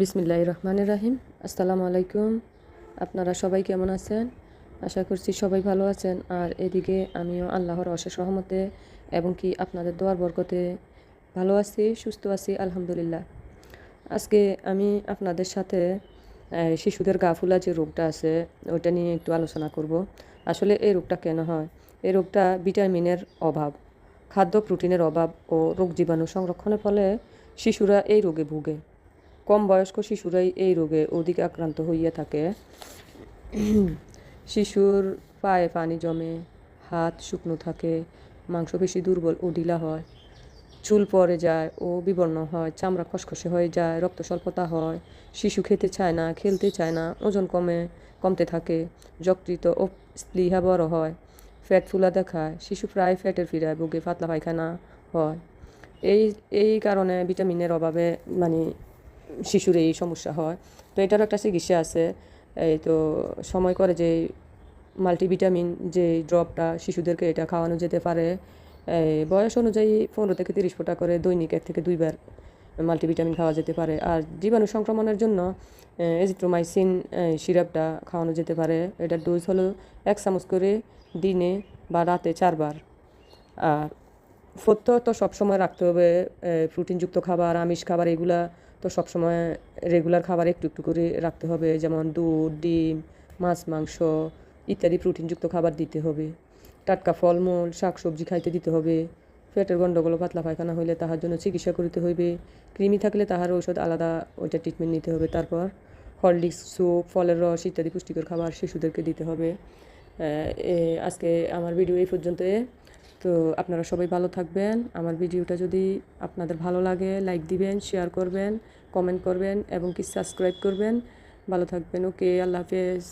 বিসমিল্লাহির রহমানির রহিম। আসসালামু আলাইকুম। আপনারা সবাই কেমন আছেন? আশা করছি সবাই ভালো আছেন। আর এদিকে আমিও আল্লাহর অশেষ রহমতে এবং কি আপনাদের দোয়ার বরকতে ভালো আছি, সুস্থ আছি, আলহামদুলিল্লাহ। আজকে আমি আপনাদের সাথে শিশুদের গা ফুলা যে রোগটা আছে ওইটা নিয়ে একটু আলোচনা করব। আসলে এই রোগটা কেন হয়? এই রোগটা ভিটামিনের অভাব, খাদ্য প্রোটিনের অভাব ও রোগ জীবাণু সংরক্ষণের ফলে শিশুরা এই রোগে ভোগে। কম বয়স্ক শিশুরাই এই রোগে অধিক আক্রান্ত হইয়া থাকে। শিশুর পায়ে পানি জমে, হাত শুকনো থাকে, মাংসপেশি দুর্বল ও ঢিলা হয়, চুল পড়ে যায় ও বিবর্ণ হয়, চামড়া খসখসে হয়ে যায়, রক্ত স্বল্পতা হয়, শিশু খেতে চায় না, খেলতে চায় না, ওজন কমতে থাকে, যকৃত ও স্পৃহা বড় হয়, ফ্যাট ফুলা দেখায়, শিশু প্রায় ফ্যাটের ফিরায় ভোগে, পাতলা পায়খানা হয়। এই এই কারণে ভিটামিনের অভাবে মানে শিশুর এই সমস্যা হয়। তো এটারও একটা চিকিৎসা আছে। এই তো সময় করে যে মাল্টিভিটামিন যে ড্রপটা শিশুদেরকে এটা খাওয়ানো যেতে পারে। বয়স অনুযায়ী 15 থেকে 30 ফোঁটা করে দৈনিক 1 থেকে 2 বার মাল্টিভিটামিন খাওয়া যেতে পারে। আর জীবাণু সংক্রমণের জন্য এজিথ্রোমাইসিন সিরাপটা খাওয়ানো যেতে পারে। এটার ডোজ হলো 1 চামচ করে দিনে বা রাতে 4 বার। আর ফোর্থ তো সবসময় রাখতে হবে। প্রোটিনযুক্ত খাবার, আমিষ খাবার এগুলা তো সবসময় রেগুলার খাবার একটু একটু করে রাখতে হবে। যেমন দুধ, ডিম, মাছ, মাংস ইত্যাদি প্রোটিনযুক্ত খাবার দিতে হবে। টাটকা ফলমূল, শাকসবজি খাইতে দিতে হবে। পেটের গণ্ডগোল, পাতলা পায়খানা হইলে তাহার জন্য চিকিৎসা করিতে হইবে। কৃমি থাকলে তাহার ঔষধ আলাদা, ওইটা ট্রিটমেন্ট নিতে হবে। তারপর হরলিক্স, স্যুপ, ফলের রস ইত্যাদি পুষ্টিকর খাবার শিশুদেরকে দিতে হবে। আজকে আমার ভিডিও এই পর্যন্ত। তো আপনারা সবাই ভালো থাকবেন। আমার ভিডিওটা যদি আপনাদের ভালো লাগে লাইক দিবেন, শেয়ার করবেন, কমেন্ট করবেন এবং কি সাবস্ক্রাইব করবেন। ভালো থাকবেন। ওকে, আল্লাহ হাফেজ।